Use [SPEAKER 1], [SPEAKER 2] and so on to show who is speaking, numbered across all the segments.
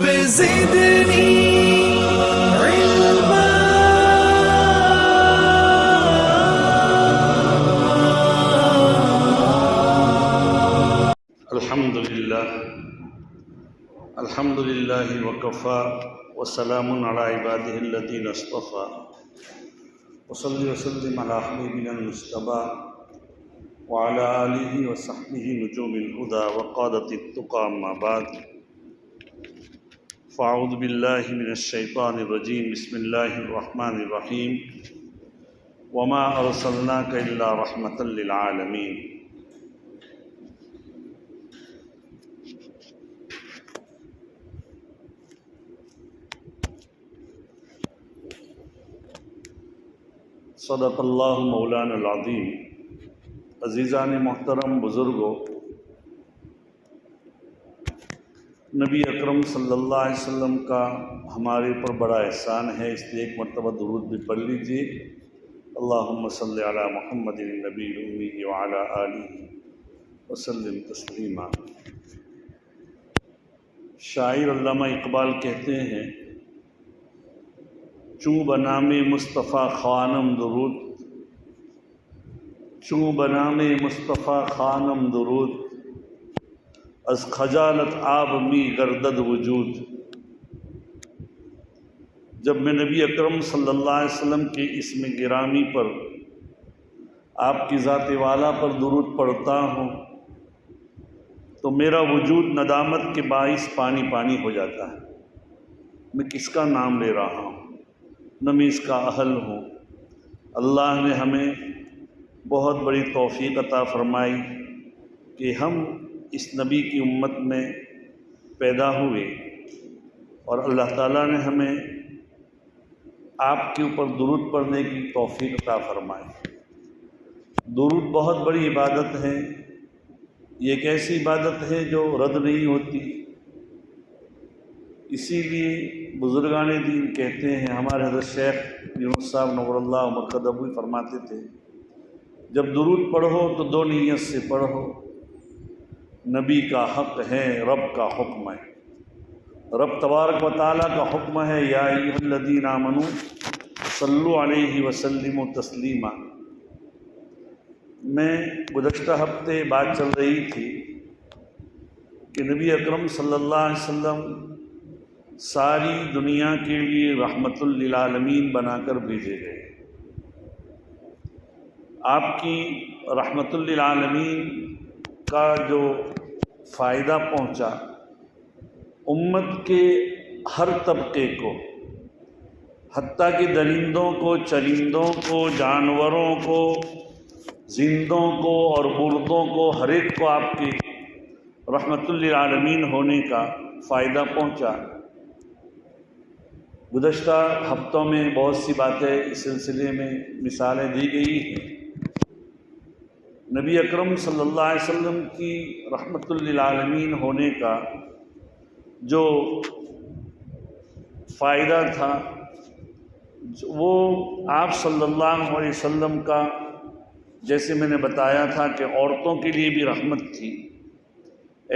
[SPEAKER 1] رب زدني علما
[SPEAKER 2] الحمد لله وكفى وسلام على عباده الذين اصطفى وصل وسلم على حبيبنا المجتبى وعلى آله وصحبه نجوم الهدى وقادة التقى أما بعد فأعوذ بالله من الشيطان الرجيم بسم الله الرحمن الرحيم وما أرسلناك إلا رحمة للعالمين صدق اللہ مولانا العظیم۔ عزیزان محترم، بزرگوں، نبی اکرم صلی اللہ علیہ وسلم کا ہمارے اوپر بڑا احسان ہے، اس لیے ایک مرتبہ درود بھی پڑھ لیجیے۔ اللہم صلی علی محمد النبی الامی وعلی آلہ وسلم تسلیما۔ شاعر علامہ اقبال کہتے ہیں، چوں بنام مصطفیٰ خوانم درود، چوں بنام مصطفیٰ خوانم درود، از خجالت آب می گردد وجود۔ جب میں نبی اکرم صلی اللہ علیہ وسلم کے اسم گرامی پر، آپ کی ذات والا پر درود پڑھتا ہوں تو میرا وجود ندامت کے باعث پانی پانی ہو جاتا ہے۔ میں کس کا نام لے رہا ہوں، نہ میں اس کا اہل ہوں۔ اللہ نے ہمیں بہت بڑی توفیق عطا فرمائی کہ ہم اس نبی کی امت میں پیدا ہوئے، اور اللہ تعالیٰ نے ہمیں آپ کے اوپر درود پڑھنے کی توفیق عطا فرمائی۔ درود بہت بڑی عبادت ہے، یہ ایک ایسی عبادت ہے جو رد نہیں ہوتی۔ اسی لیے بزرگان دین کہتے ہیں، ہمارے حضرت شیخ یونس صاحب نور اللہ مرقدہ بھی فرماتے تھے، جب درود پڑھو تو دو نیت سے پڑھو۔ نبی کا حق ہے، رب کا حکم ہے۔ رب تبارک و تعالیٰ کا حکم ہے، یا ایھا الذین آمنوا صلوا علیہ وسلموا تسلیما۔ میں گزشتہ ہفتے بات چل رہی تھی کہ نبی اکرم صلی اللہ علیہ وسلم ساری دنیا کے لیے رحمت للعالمین بنا کر بھیجے گئے۔ آپ کی رحمت للعالمین کا جو فائدہ پہنچا امت کے ہر طبقے کو، حتیٰ کہ درندوں کو، چرندوں کو، جانوروں کو، زندوں کو اور مردوں کو، ہر ایک کو آپ کی رحمت للعالمین ہونے کا فائدہ پہنچا۔ گزشتہ ہفتوں میں بہت سی باتیں اس سلسلے میں مثالیں دی گئی ہیں۔ نبی اکرم صلی اللہ علیہ وسلم کی رحمت للعالمین ہونے کا جو فائدہ تھا، وہ آپ صلی اللہ علیہ وسلم کا، جیسے میں نے بتایا تھا کہ عورتوں کے لیے بھی رحمت تھی،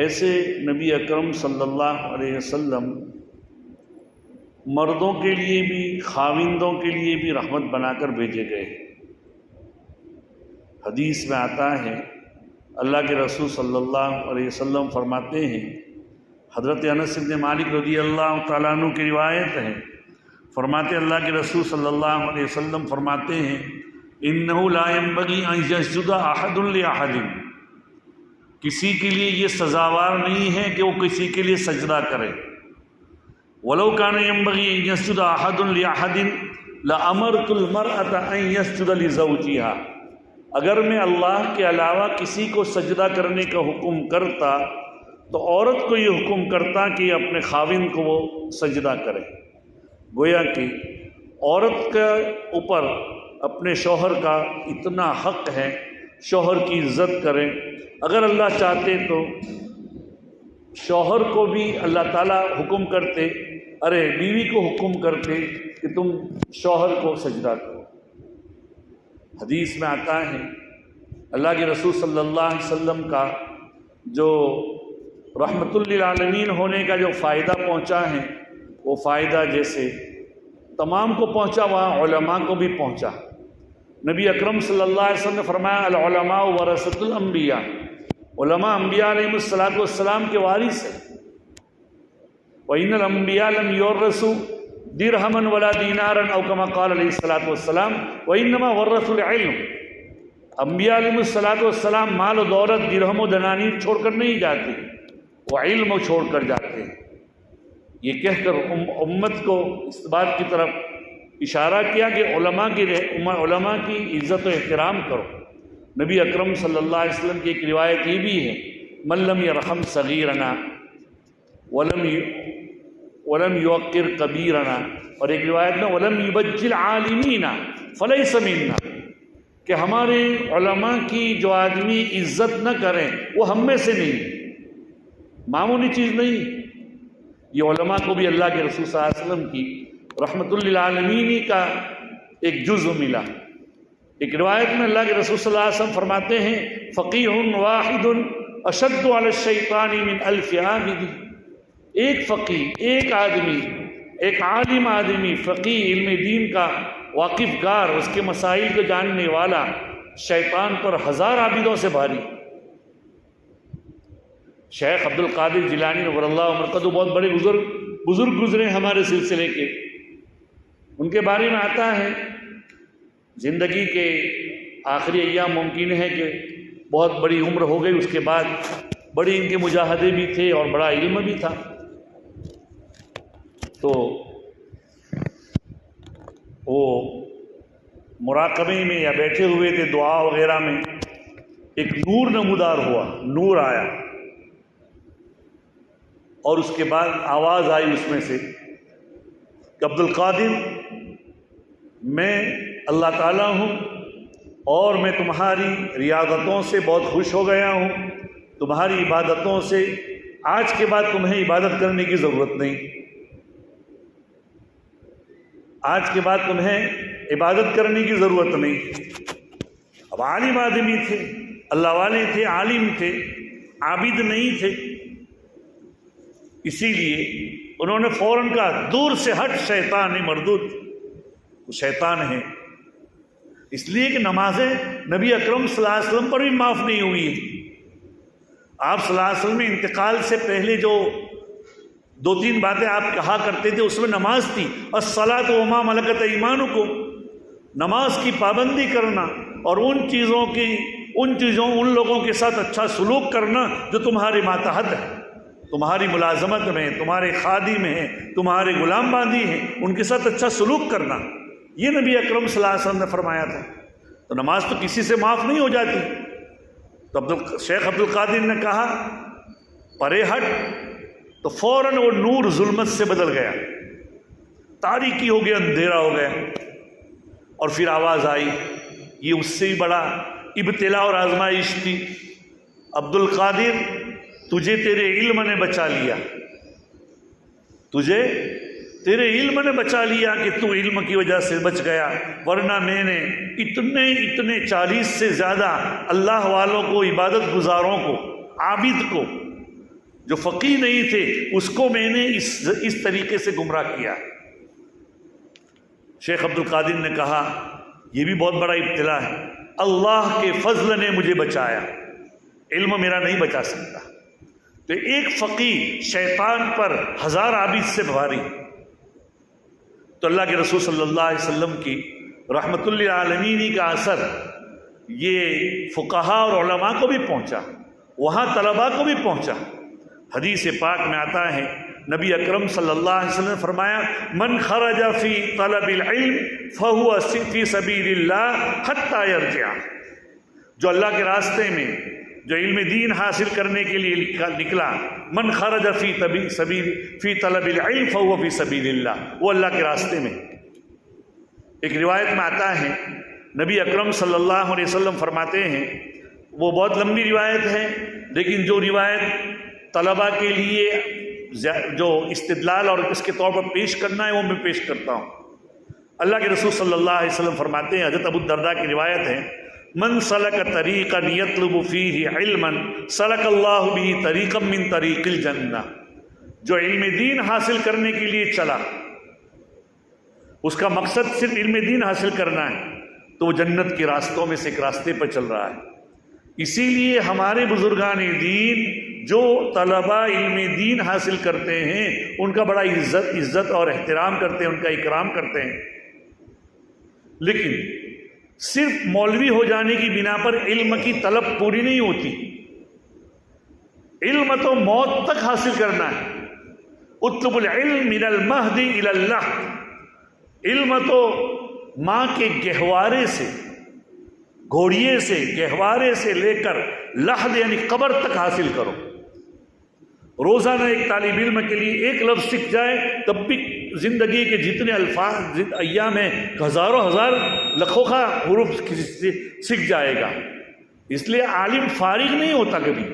[SPEAKER 2] ایسے نبی اکرم صلی اللہ علیہ وسلم مردوں کے لیے بھی، خاوندوں کے لیے بھی رحمت بنا کر بھیجے گئے۔ حدیث میں آتا ہے، اللہ کے رسول صلی اللہ علیہ وسلم فرماتے ہیں، حضرت انس بن مالک رضی اللہ تعالیٰ عنہ کی روایت ہے، فرماتے اللہ کے رسول صلی اللہ علیہ وسلم فرماتے ہیں، انہ لا ينبغی ان یسجد احد لاحد، کسی کے لیے یہ سزاوار نہیں ہے کہ وہ کسی کے لیے سجدہ کرے۔ وَلَوْ كَانَ يَنبَغِي أَن يَسْجُدَ أَحَدٌ لِأَحَدٍ لَأَمَرْتُ الْمَرْأَةَ أَن يَسْجُدَ لِزَوْجِهَا، اگر میں اللہ کے علاوہ کسی کو سجدہ کرنے کا حکم کرتا تو عورت کو یہ حکم کرتا کہ اپنے خاوند کو وہ سجدہ کرے۔ گویا کہ عورت کے اوپر اپنے شوہر کا اتنا حق ہے، شوہر کی عزت کریں۔ اگر اللہ چاہتے تو شوہر کو بھی اللہ تعالیٰ حکم کرتے، ارے بیوی کو حکم کرتے کہ تم شوہر کو سجدہ کرو۔ حدیث میں آتا ہے، اللہ کے رسول صلی اللہ علیہ وسلم کا جو رحمت للعالمین ہونے کا جو فائدہ پہنچا ہے وہ فائدہ جیسے تمام کو پہنچا وہاں علماء کو بھی پہنچا۔ نبی اکرم صلی اللہ علیہ وسلم نے فرمایا العلماء ورثۃ الانبیاء، علماء انبیاء علیہ السلام کے وارث ہیں۔ وَإِنَّ الْأَنْبِيَاءَ لَمْ يُوَرِّثُوا دِرْهَمًا وَلَا دِينَارًا أَوْ كَمَا قَالَ علیہ الصلوۃ والسلام وَإِنَّمَا وَرَّثُوا الْعِلْمَ۔ انبیاء علیہ السلام مال و دولت درہم و دنانیر چھوڑ کر نہیں جاتے، وہ علم چھوڑ کر جاتے ہیں۔ یہ کہہ کر امت کو اس بات کی طرف اشارہ کیا کہ علماء کی عزت و احترام کرو۔ نبی اکرم صلی اللہ علیہ وسلم کی ایک روایت یہ بھی ہے من لم یرحم صغیرنا ولم یوقر کبیرنا، اور ایک روایت میں ولم یبجل عالمینا فلیس منا، کہ ہمارے علماء کی جو آدمی عزت نہ کریں وہ ہم میں سے نہیں، معمولی چیز نہیں۔ یہ علماء کو بھی اللہ کے رسول صلی اللہ علیہ وسلم کی رحمت للعالمین کا ایک جزء ملا۔ ایک روایت میں اللہ کے رسول صلی اللہ علیہ وسلم فرماتے ہیں فقیہ واحد اشد علی الشیطان من الف عابد، ایک فقیہ، ایک آدمی، ایک عالم آدمی، فقیہ علم دین کا واقف گار، اس کے مسائل کو جاننے والا، شیطان پر 1000 عابدوں سے بھاری۔ شیخ عبد القادر جیلانی رضی اللہ عنہ بہت بڑے بزرگ گزرے ہمارے سلسلے کے، ان کے بارے میں آتا ہے زندگی کے آخری ایام ممکن ہے کہ بہت بڑی عمر ہو گئی، اس کے بعد بڑے ان کے مجاہدے بھی تھے اور بڑا علم بھی تھا، تو وہ مراقبے میں یا بیٹھے ہوئے تھے دعا وغیرہ میں، ایک نور نمودار ہوا، نور آیا، اور اس کے بعد آواز آئی اس میں سے کہ عبد القادر میں اللہ تعالیٰ ہوں اور میں تمہاری ریاضتوں سے بہت خوش ہو گیا ہوں، تمہاری عبادتوں سے، آج کے بعد تمہیں عبادت کرنے کی ضرورت نہیں، آج کے بعد تمہیں عبادت کرنے کی ضرورت نہیں۔ اب عالم آدمی تھے، اللہ والے تھے، عالم تھے، عابد نہیں تھے، اسی لیے انہوں نے فوراً کہا دور سے ہٹ شیطان مردود، وہ شیطان ہے۔ اس لیے کہ نمازیں نبی اکرم صلی اللہ علیہ وسلم پر بھی معاف نہیں ہوئی ہے۔ آپ صلی اللہ علیہ وسلم میں انتقال سے پہلے جو 2-3 باتیں آپ کہا کرتے تھے اس میں نماز تھی، الصلاۃ وما ملکت ایمانکم، نماز کی پابندی کرنا اور ان لوگوں کے ساتھ اچھا سلوک کرنا جو تمہارے ماتحت ہے، تمہاری ملازمت میں، تمہارے خادم ہیں، تمہارے غلام باندھی ہیں، ان کے ساتھ اچھا سلوک کرنا، یہ نبی اکرم صلی اللہ علیہ وسلم نے فرمایا تھا۔ تو نماز تو کسی سے معاف نہیں ہو جاتی۔ تو شیخ عبد القادر نے کہا پرے ہٹ، تو فوراً وہ نور ظلمت سے بدل گیا، تاریکی ہو گیا، اندھیرا ہو گیا، اور پھر آواز آئی، یہ اس سے بھی بڑا ابتلا اور آزمائش تھی، عبد القادر تجھے تیرے علم نے بچا لیا، تجھے تیرے علم نے بچا لیا کہ تو علم کی وجہ سے بچ گیا، ورنہ میں نے اتنے 40 سے زیادہ اللہ والوں کو، عبادت گزاروں کو، عابد کو، جو فقیہ نہیں تھے اس کو میں نے اس طریقے سے گمراہ کیا۔ شیخ عبد القادر نے کہا یہ بھی بہت بڑا ابتلا ہے، اللہ کے فضل نے مجھے بچایا، علم میرا نہیں بچا سکتا۔ تو ایک فقیہ شیطان پر 1000 عابد سے بھاری۔ تو اللہ کے رسول صلی اللہ علیہ وسلم کی رحمت للعالمین کا اثر یہ فقہاء اور علماء کو بھی پہنچا، وہاں طلباء کو بھی پہنچا۔ حدیث پاک میں آتا ہے نبی اکرم صلی اللہ علیہ وسلم نے فرمایا من خرج فی طلب العلم فہو فی سبیل اللہ حتی یرجع، جو اللہ کے راستے میں جو علم دین حاصل کرنے کے لیے نکلا، من خرج فی طلب العلم فہو فی سبیل اللہ، وہ اللہ کے راستے میں۔ ایک روایت میں آتا ہے نبی اکرم صلی اللہ علیہ وسلم فرماتے ہیں، وہ بہت لمبی روایت ہے لیکن جو روایت طلباء کے لیے جو استدلال اور اس کے طور پر پیش کرنا ہے وہ میں پیش کرتا ہوں۔ اللہ کے رسول صلی اللہ علیہ وسلم فرماتے ہیں، حضرت ابو الدرداء کی روایت ہے، من سلک طریقا یطلب فیہ علما سلک اللہ بہ طریقا من طریق الجنہ، جو علم دین حاصل کرنے کے لیے چلا، اس کا مقصد صرف علم دین حاصل کرنا ہے، تو وہ جنت کے راستوں میں سے ایک راستے پر چل رہا ہے۔ اسی لیے ہمارے بزرگان دین جو طلباء علم دین حاصل کرتے ہیں ان کا بڑا عزت اور احترام کرتے ہیں، ان کا اکرام کرتے ہیں، لیکن صرف مولوی ہو جانے کی بنا پر علم کی طلب پوری نہیں ہوتی۔ علم تو موت تک حاصل کرنا ہے۔ اطلب العلم من المہد الی اللحد، علم تو ماں کے گہوارے سے، گھوڑیے سے، گہوارے سے لے کر لحد یعنی قبر تک حاصل کرو۔ روزانہ ایک طالب علم کے لیے ایک لفظ سیکھ جائے تب بھی زندگی کے جتنے الفاظ ایام ہیں ہزاروں ہزار لکھوں کا حروف سیکھ جائے گا۔ اس لیے عالم فارغ نہیں ہوتا کبھی۔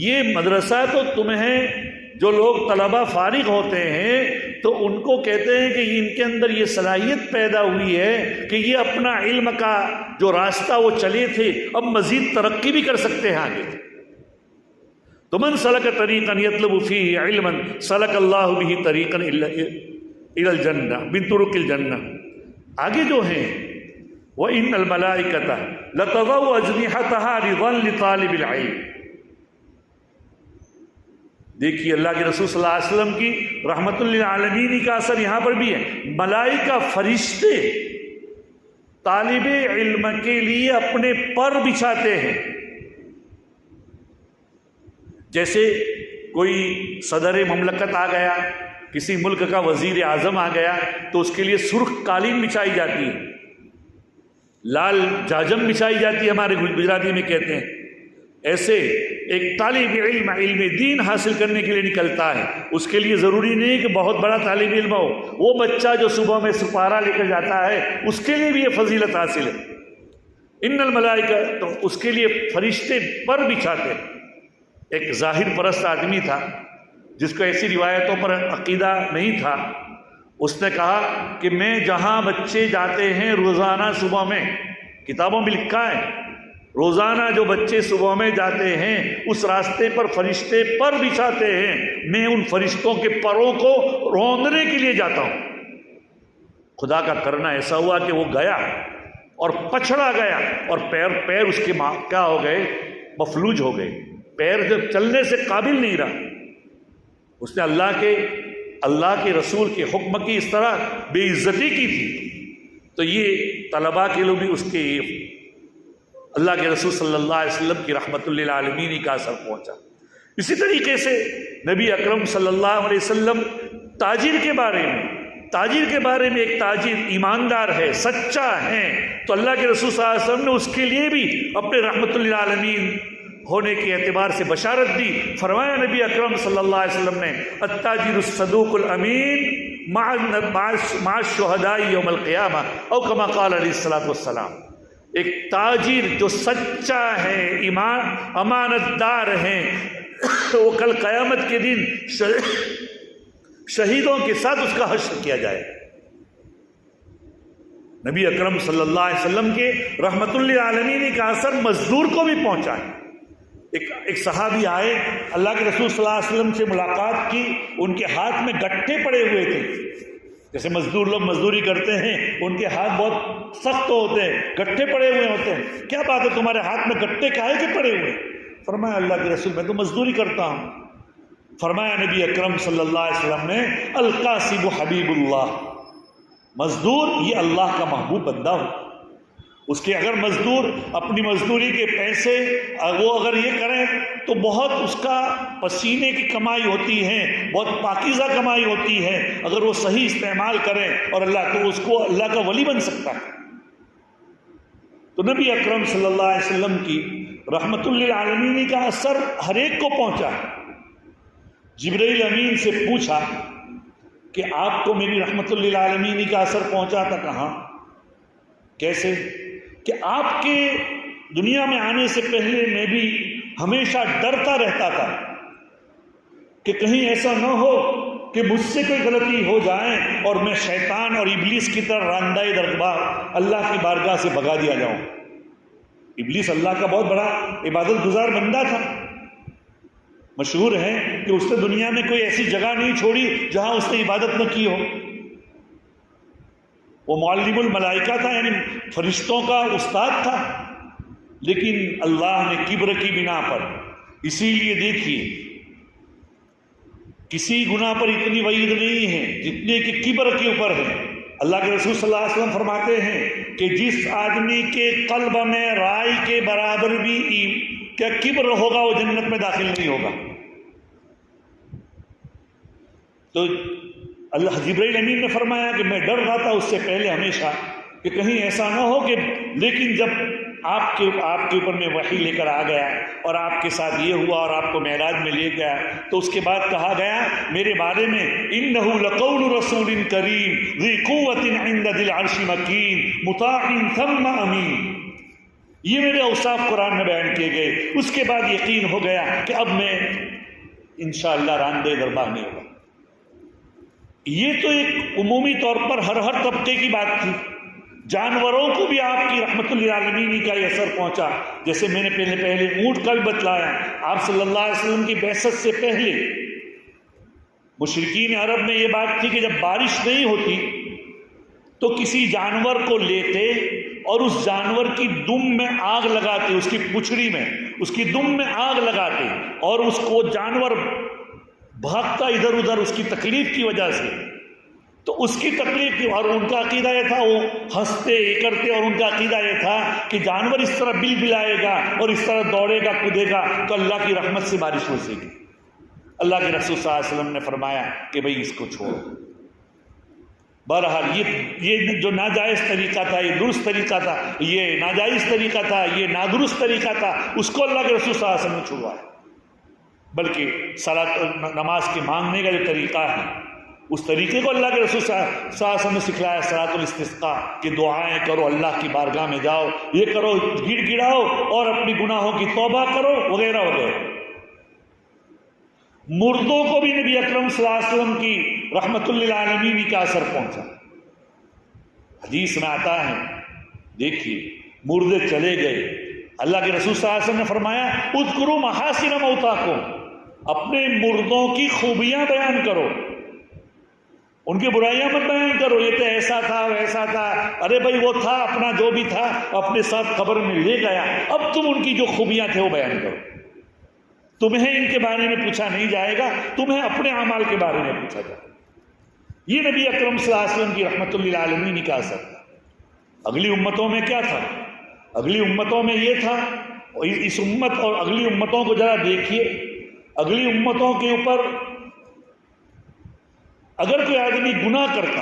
[SPEAKER 2] یہ مدرسہ تو تمہیں جو لوگ طلبہ فارغ ہوتے ہیں تو ان کو کہتے ہیں کہ ان کے اندر یہ صلاحیت پیدا ہوئی ہے کہ یہ اپنا علم کا جو راستہ وہ چلے تھے اب مزید ترقی بھی کر سکتے ہیں آگے۔ تو من سلک طریقا یطلب فیہ علما سلک اللہ بہ طریقا الی الجنہ من طرق الجنہ۔ آگے جو ہیں وَإِنَّ الْمَلَائِكَةَ لَتَضَعُ أَجْنِحَتَهَا رِضًا لِطَالِبِ الْعِلْمِ۔ دیکھیے اللہ کے رسول صلی اللہ علیہ وسلم کی رحمت للعالمین کا اثر یہاں پر بھی ہے۔ ملائکہ فرشتے طالب علم کے لیے اپنے پر بچھاتے ہیں۔ جیسے کوئی صدر مملکت آ گیا، کسی ملک کا وزیر اعظم آ گیا تو اس کے لیے سرخ قالین بچھائی جاتی ہے، لال جاجم بچھائی جاتی ہے، ہمارے گجراتی میں کہتے ہیں۔ ایسے ایک طالب علم علم دین حاصل کرنے کے لیے نکلتا ہے، اس کے لیے ضروری نہیں کہ بہت بڑا طالب علم ہو، وہ بچہ جو صبح میں سپارہ لے کر جاتا ہے اس کے لیے بھی یہ فضیلت حاصل ہے۔ ان الملائکہ، تو اس کے لیے فرشتے پر بچھاتے ہیں۔ ایک ظاہر پرست آدمی تھا جس کو ایسی روایتوں پر عقیدہ نہیں تھا، اس نے کہا کہ میں جہاں بچے جاتے ہیں روزانہ صبح میں، کتابوں میں لکھا ہے روزانہ جو بچے صبح میں جاتے ہیں اس راستے پر فرشتے پر بچھاتے ہیں، میں ان فرشتوں کے پروں کو روندنے کے لیے جاتا ہوں۔ خدا کا کرنا ایسا ہوا کہ وہ گیا اور پچھڑا گیا اور پیر اس کے کیا ہو گئے، مفلوج ہو گئے، پیر جب چلنے سے قابل نہیں رہا۔ اس نے اللہ کے رسول کے حکم کی اس طرح بے عزتی کی تھی، تو یہ طلباء کے لوگ بھی اس کے اللہ کے رسول صلی اللہ علیہ وسلم کی رحمت للعالمین کا اثر پہنچا۔ اسی طریقے سے نبی اکرم صلی اللہ علیہ وسلم تاجر کے بارے میں ایک تاجر ایماندار ہے، سچا ہے، تو اللہ کے رسول صلی اللہ علیہ وسلم نے اس کے لیے بھی اپنے رحمت للعالمین ہونے کے اعتبار سے بشارت دی۔ فرمایا نبی اکرم صلی اللہ علیہ وسلم نے التاجر الصدوق الامین مع الشہداء یوم القیامہ او کما قال علیہ الصلوۃ والسلام۔ ایک تاجر جو سچا ہے، امانت دار ہیں، وہ کل قیامت کے دن شہیدوں کے ساتھ اس کا حشر کیا جائے۔ نبی اکرم صلی اللہ علیہ وسلم کے رحمت للعالمین کا اثر مزدور کو بھی پہنچا ہے۔ ایک صحابی آئے، اللہ کے رسول صلی اللہ علیہ وسلم سے ملاقات کی، ان کے ہاتھ میں گٹھے پڑے ہوئے تھے۔ جیسے مزدور لوگ مزدوری کرتے ہیں ان کے ہاتھ بہت سخت ہوتے ہیں، گٹھے پڑے ہوئے ہوتے ہیں، کیا بات ہے تمہارے ہاتھ میں گٹھے کاہے کے پڑے ہوئے؟ فرمایا اللہ کے رسول میں تو مزدوری کرتا ہوں۔ فرمایا نبی اکرم صلی اللہ علیہ وسلم نے القاسب حبیب اللہ، مزدور یہ اللہ کا محبوب بندہ ہو، اس کے اگر مزدور اپنی مزدوری کے پیسے وہ اگر یہ کریں تو بہت اس کا پسینے کی کمائی ہوتی ہے، بہت پاکیزہ کمائی ہوتی ہے، اگر وہ صحیح استعمال کریں اور اللہ تو اس کو اللہ کا ولی بن سکتا ہے۔ تو نبی اکرم صلی اللہ علیہ وسلم کی رحمت للعالمین کا اثر ہر ایک کو پہنچا۔ جبرائیل امین سے پوچھا کہ آپ کو میری رحمت للعالمین کا اثر پہنچا تھا، کہاں کیسے؟ کہ آپ کے دنیا میں آنے سے پہلے میں بھی ہمیشہ ڈرتا رہتا تھا کہ کہیں ایسا نہ ہو کہ مجھ سے کوئی غلطی ہو جائے اور میں شیطان اور ابلیس کی طرح راندہ دربار اللہ کی بارگاہ سے بھگا دیا جاؤں۔ ابلیس اللہ کا بہت بڑا عبادت گزار بندہ تھا. مشہور ہے کہ اس نے دنیا میں کوئی ایسی جگہ نہیں چھوڑی جہاں اس نے عبادت نہ کی ہو. وہ معلم الملائکہ تھا، یعنی فرشتوں کا استاد تھا، لیکن اللہ نے کبر کی بنا پر، اسی لیے دیکھیے کسی گناہ پر اتنی وعید نہیں ہے جتنے کہ کبر کے اوپر ہے. اللہ کے رسول صلی اللہ علیہ وسلم فرماتے ہیں کہ جس آدمی کے قلب میں رائی کے برابر بھی کیا کبر ہوگا وہ جنت میں داخل نہیں ہوگا. تو اللہ جبرائیل امین نے فرمایا کہ میں ڈر رہا تھا اس سے پہلے ہمیشہ کہ کہیں ایسا نہ ہو کہ، لیکن جب آپ کے اوپر میں وحی لے کر آ گیا اور آپ کے ساتھ یہ ہوا اور آپ کو معراج میں لے گیا تو اس کے بعد کہا گیا میرے بارے میں انہ لقول رسول کریم ذی قوت عند ذی العرش مکین مطاع ثم امین. یہ میرے اوصاف قرآن میں بیان کیے گئے. اس کے بعد یقین ہو گیا کہ اب میں انشاءاللہ راندے دربار نہیں ہوگا. یہ تو ایک عمومی طور پر ہر طبقے کی بات تھی. جانوروں کو بھی آپ کی رحمت للعالمین کا یہ اثر پہنچا. جیسے میں نے پہلے اونٹ کا بھی بتلایا. آپ صلی اللہ علیہ وسلم کی بعثت سے پہلے مشرکین عرب میں یہ بات تھی کہ جب بارش نہیں ہوتی تو کسی جانور کو لیتے اور اس جانور کی دم میں آگ لگاتے، اس کی پچھڑی میں اس کی دم میں آگ لگاتے اور اس کو جانور بھاگتا ادھر ادھر اس کی تکلیف کی وجہ سے. تو اس کی تکلیف کی، اور ان کا عقیدہ یہ تھا، وہ ہنستے کرتے اور ان کا عقیدہ یہ تھا کہ جانور اس طرح بل بلائے گا اور اس طرح دوڑے گا کودے گا تو اللہ کی رحمت سے بارش برسے گی. اللہ کے رسول صلی اللہ علیہ وسلم نے فرمایا کہ بھئی اس کو چھوڑو. بہرحال یہ جو ناجائز طریقہ تھا، یہ درست طریقہ تھا، یہ ناجائز طریقہ تھا، یہ نادرست طریقہ تھا، اس کو اللہ کے رسول صلی اللہ علیہ وسلم نے چھڑوایا. بلکہ نماز کے مانگنے کا جو طریقہ ہے اس طریقے کو اللہ کے رسول صلی اللہ علیہ وسلم نے سکھلایا. صلاۃ الاستسقاء کہ دعائیں کرو، اللہ کی بارگاہ میں جاؤ، یہ کرو، گڑ گڑاؤ اور اپنی گناہوں کی توبہ کرو وغیرہ وغیرہ. مردوں کو بھی نبی اکرم صلی اللہ علیہ وسلم کی رحمت للعالمین کا اثر پہنچا. حدیث میں آتا ہے، دیکھیے مردے چلے گئے، اللہ کے رسول صلی اللہ علیہ وسلم نے فرمایا اذکروا محاسن موتاکم، اپنے مردوں کی خوبیاں بیان کرو، ان کی برائیاں مت بیان کرو. یہ تو ایسا تھا ویسا تھا، ارے بھائی وہ تھا اپنا جو بھی تھا اپنے ساتھ قبر میں لے گیا، اب تم ان کی جو خوبیاں تھے وہ بیان کرو. تمہیں ان کے بارے میں پوچھا نہیں جائے گا، تمہیں اپنے اعمال کے بارے میں پوچھا جائے گا. یہ نبی اکرم صلی اللہ علیہ وسلم کی رحمت للعالمین کا اثر تھا. اگلی امتوں میں کیا تھا؟ اگلی امتوں میں یہ تھا، اس امت اور اگلی امتوں کو ذرا دیکھیے. اگلی امتوں کے اوپر اگر کوئی آدمی گناہ کرتا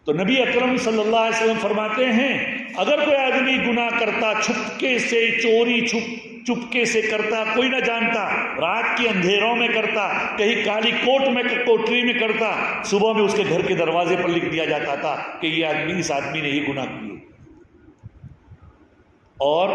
[SPEAKER 2] تو نبی اکرم صلی اللہ علیہ وسلم فرماتے ہیں اگر کوئی آدمی گناہ کرتا چھپکے سے، چوری چپکے سے کرتا، کوئی نہ جانتا، رات کی اندھیروں میں کرتا، کہیں کالی کوٹ میں کوٹری میں کرتا، صبح میں اس کے گھر کے دروازے پر لکھ دیا جاتا تھا کہ یہ آدمی، اس آدمی نے یہ گناہ کیے. اور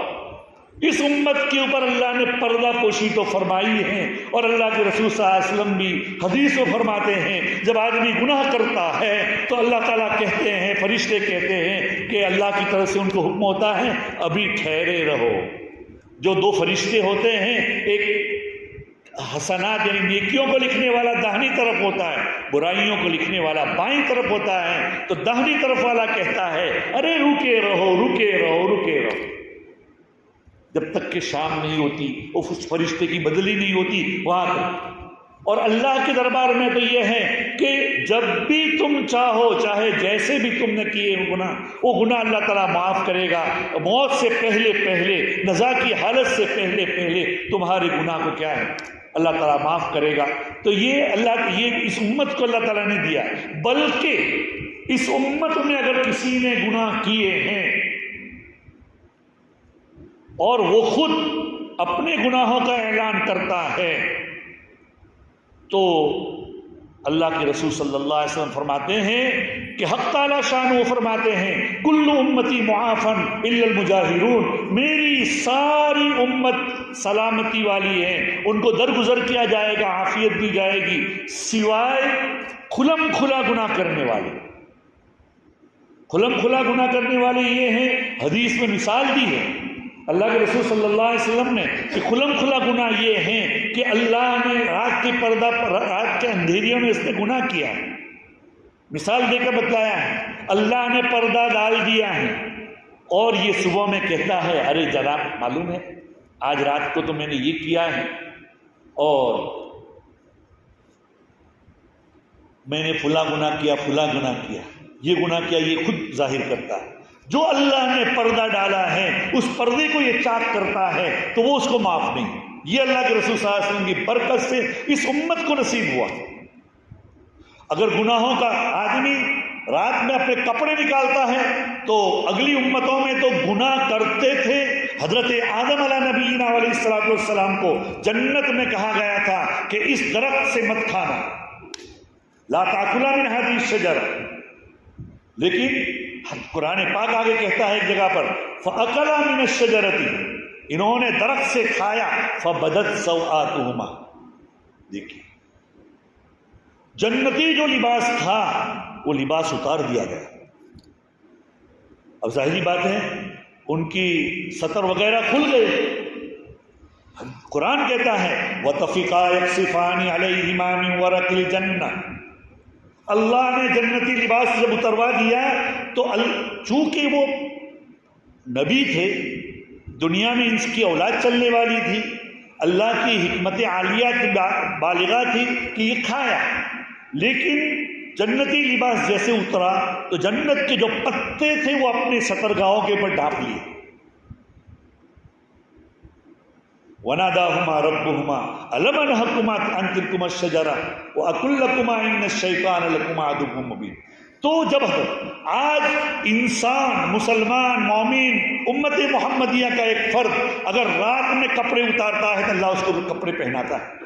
[SPEAKER 2] اس امت کے اوپر اللہ نے پردہ پوشی تو فرمائی ہے، اور اللہ کے رسول صلی اللہ علیہ وسلم بھی حدیث میں فرماتے ہیں جب آدمی گناہ کرتا ہے تو اللہ تعالیٰ کہتے ہیں، فرشتے کہتے ہیں کہ اللہ کی طرف سے ان کو حکم ہوتا ہے ابھی ٹھہرے رہو. جو دو فرشتے ہوتے ہیں، ایک حسنات یعنی نیکیوں کو لکھنے والا داہنی طرف ہوتا ہے، برائیوں کو لکھنے والا بائیں طرف ہوتا ہے. تو داہنی طرف والا کہتا ہے ارے رکے رہو رکے رہو رکے رہو، جب تک کہ شام نہیں ہوتی، اس فرشتے کی بدلی نہیں ہوتی وہاں تک. اور اللہ کے دربار میں تو یہ ہے کہ جب بھی تم چاہو، چاہے جیسے بھی تم نے کیے گناہ، وہ گناہ اللہ تعالیٰ معاف کرے گا. موت سے پہلے نزا کی حالت سے پہلے تمہارے گناہ کو کیا ہے اللہ تعالیٰ معاف کرے گا. تو یہ اس امت کو اللہ تعالیٰ نے دیا. بلکہ اس امت میں اگر کسی نے گناہ کیے ہیں اور وہ خود اپنے گناہوں کا اعلان کرتا ہے تو اللہ کے رسول صلی اللہ علیہ وسلم فرماتے ہیں کہ حق تعالی شان وہ فرماتے ہیں کل امتی معافن الا المجاہرون، میری ساری امت سلامتی والی ہے، ان کو درگزر کیا جائے گا، عافیت دی جائے گی، سوائے کھلم کھلا گناہ کرنے والے. کھلم کھلا گناہ کرنے والے یہ ہیں، حدیث میں مثال دی ہے اللہ کے رسول صلی اللہ علیہ وسلم نے کہ کھلم کھلا گناہ یہ ہیں کہ اللہ نے رات کے پردہ رات کے اندھیریوں میں اس نے گناہ کیا، مثال دے کر بتلایا ہے، اللہ نے پردہ ڈال دیا ہے اور یہ صبح میں کہتا ہے ارے جناب معلوم ہے آج رات کو تو میں نے یہ کیا ہے اور میں نے فلاں گناہ کیا، فلاں گناہ کیا، یہ گناہ کیا، یہ خود ظاہر کرتا ہے۔ جو اللہ نے پردہ ڈالا ہے اس پردے کو یہ چاک کرتا ہے تو وہ اس کو معاف نہیں۔ یہ اللہ کے رسول صلی اللہ علیہ وسلم کی برکت سے اس امت کو نصیب ہوا۔ اگر گناہوں کا آدمی رات میں اپنے کپڑے نکالتا ہے تو اگلی امتوں میں تو گناہ کرتے تھے۔ حضرت آدم علیہ نبینا علیہ الصلوۃ والسلام کو جنت میں کہا گیا تھا کہ اس درخت سے مت کھانا، لا تاکلا من هذه الشجرہ، لیکن قرآن پاک آگے کہتا ہے ایک جگہ پر فَأَكَلَا مِنَ الشَّجَرَةِ، انہوں نے درخت سے کھایا فَبَدَتْ سَوْآتُهُمَا، دیکھیے جنتی جو لباس تھا وہ لباس اتار دیا گیا۔ اب ظاہری بات ہے ان کی سطر وغیرہ کھل گئے۔ قرآن کہتا ہے وَطَفِقَا يَخْصِفَانِ عَلَيْهِمَا مِنْ وَرَقِ الْجَنَّةِ، اللہ نے جنتی لباس جب اتروا دیا تو چونکہ وہ نبی تھے، دنیا میں ان کی اولاد چلنے والی تھی، اللہ کی حکمت عالیہ کی بالغہ تھی کہ یہ کھایا، لیکن جنتی لباس جیسے اترا تو جنت کے جو پتے تھے وہ اپنے سطرگاہوں کے اوپر ڈھانپ لیے۔ وَنَادَاهُمَا رَبُّهُمَا أَلَمْ أَنْهَكُمَا عَنْ تِلْكُمَا الشَّجَرَةِ وَأَقُلْ لَكُمَا إِنَّ الشَّيْطَانَ لَكُمَا عَدُوٌّ مُّبِينٌ۔ تو جب آج انسان، مسلمان، مومن، امت محمدیہ کا ایک فرد اگر رات میں کپڑے اتارتا ہے تو اللہ اس کو کپڑے پہناتا ہے۔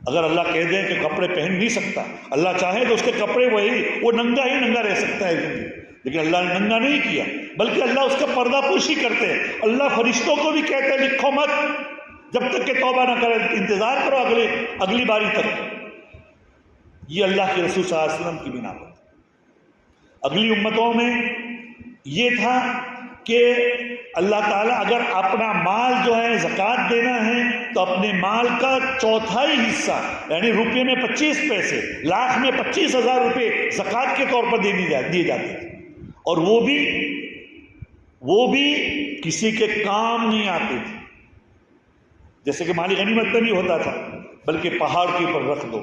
[SPEAKER 2] اگر اللہ کہہ دیں کہ کپڑے پہن نہیں سکتا، اللہ چاہے تو اس کے کپڑے وہ ننگا ہی ننگا رہ سکتا ہے، لیکن اللہ نے ننگا نہیں کیا بلکہ اللہ اس کا پردہ پوشی کرتے ہیں۔ اللہ فرشتوں کو بھی کہتے ہیں لکھو مت جب تک کہ توبہ نہ کرے، انتظار کرو اگلی باری تک۔ یہ اللہ کے رسول صلی اللہ علیہ وسلم کی بنا پر۔ اگلی امتوں میں یہ تھا کہ اللہ تعالیٰ اگر اپنا مال جو ہے زکوٰۃ دینا ہے تو اپنے مال کا چوتھائی حصہ یعنی روپے میں 25 پیسے، لاکھ میں 25,000 روپے زکوٰۃ کے طور پر دیے جاتے تھے، اور وہ بھی کسی کے کام نہیں آتے تھے، جیسے کہ مالی غنیمت میں نہیں ہوتا تھا، بلکہ پہاڑ کے اوپر رکھ دو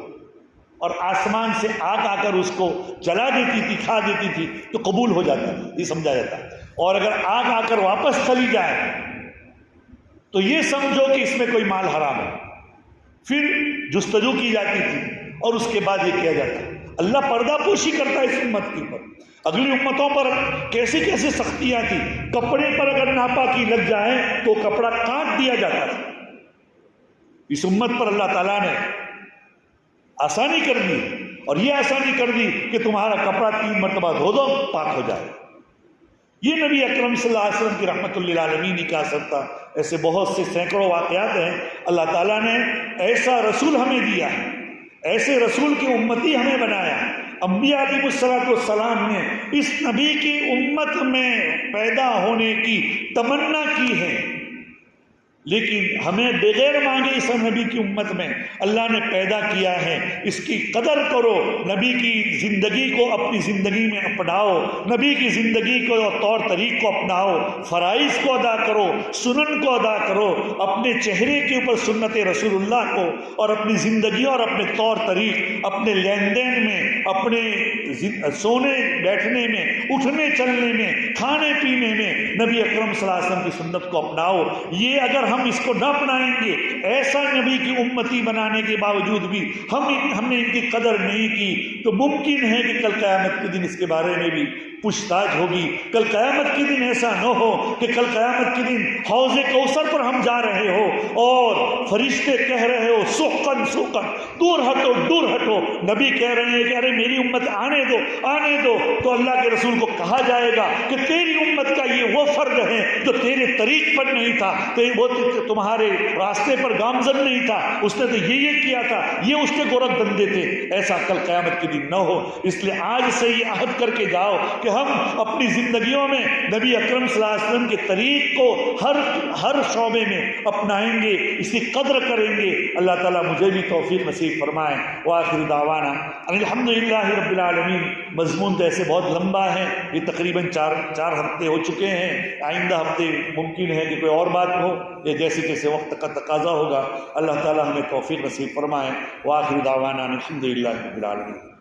[SPEAKER 2] اور آسمان سے آگ آ کر اس کو جلا دیتی تھی، کھا دیتی تھی تو قبول ہو جاتا تھا، یہ سمجھا جاتا۔ اور اگر آگ آ کر واپس چلی جائے تو یہ سمجھو کہ اس میں کوئی مال حرام ہے، پھر جستجو کی جاتی تھی اور اس کے بعد یہ کیا جاتا۔ اللہ پردہ پوشی کرتا ہے اس امت کے اوپر۔ اگلی امتوں پر کیسی کیسی سختیاں تھی، کپڑے پر اگر ناپاکی لگ جائے تو کپڑا کاٹ دیا جاتا تھا۔ اس امت پر اللہ تعالیٰ نے آسانی کر دی، اور یہ آسانی کر دی کہ تمہارا کپڑا 3 مرتبہ دھو دو پاک ہو جائے۔ یہ نبی اکرم صلی اللہ علیہ وسلم کی رحمت للعالمین کا اثر تھا۔ ایسے بہت سے سینکڑوں واقعات ہیں۔ اللہ تعالیٰ نے ایسا رسول ہمیں دیا ہے، ایسے رسول کی امتی ہمیں بنایا۔ انبیاء علیہ السلام نے اس نبی کی امت میں پیدا ہونے کی تمنا کی ہے، لیکن ہمیں بغیر مانگے اس نبی کی امت میں اللہ نے پیدا کیا ہے۔ اس کی قدر کرو، نبی کی زندگی کو اپنی زندگی میں اپناؤ، نبی کی زندگی کو اور طور طریق کو اپناؤ، فرائض کو ادا کرو، سنن کو ادا کرو، اپنے چہرے کے اوپر سنت رسول اللہ کو، اور اپنی زندگی اور اپنے طور طریق، اپنے لین دین میں، اپنے سونے بیٹھنے میں، اٹھنے چلنے میں، کھانے پینے میں نبی اکرم صلی اللہ علیہ وسلم کی سنت کو اپناؤ۔ یہ اگر ہم اس کو نہ اپنائیں گے، ایسا نبی کی امتی بنانے کے باوجود بھی ہم نے ان کی قدر نہیں کی، تو ممکن ہے کہ کل قیامت کے دن اس کے بارے میں بھی پوچھ تاچھ ہوگی۔ کل قیامت کے دن ایسا نہ ہو کہ کل قیامت کے دن حوض کوثر پر ہم جا رہے ہو اور فرشتے کہہ رہے ہو سحقن سحقن، دور ہٹو دور ہٹو، نبی کہہ رہے ہیں کہ ارے میری امت آنے دو آنے دو، تو اللہ کے رسول کو کہا جائے گا کہ تیری امت کا یہ وہ فرد ہے جو تیرے طریق پر نہیں تھا، وہ تمہارے راستے پر گامزن نہیں تھا، اس نے تو یہ کیا تھا، یہ اس کے گورکھ دندے تھے۔ ایسا کل قیامت کے دن نہ ہو، اس لیے آج سے یہ عہد کر کے جاؤ کہ ہم اپنی زندگیوں میں نبی اکرم صلی اللہ علیہ وسلم کے طریق کو ہر شعبے میں اپنائیں گے، اس کی قدر کریں گے۔ اللہ تعالیٰ مجھے بھی توفیق نصیب فرمائے۔ وآخر دعوانا الحمدللہ رب العالمین۔ مضمون تو ایسے بہت لمبا ہے، یہ تقریباً چار ہفتے ہو چکے ہیں، آئندہ ہفتے ممکن ہے کہ کوئی اور بات ہو، یا جیسے جیسے وقت کا تقاضا ہوگا۔ اللہ تعالیٰ ہمیں توفیق نصیب فرمائے۔ وآخر دعوانا الحمدللہ رب العالمین۔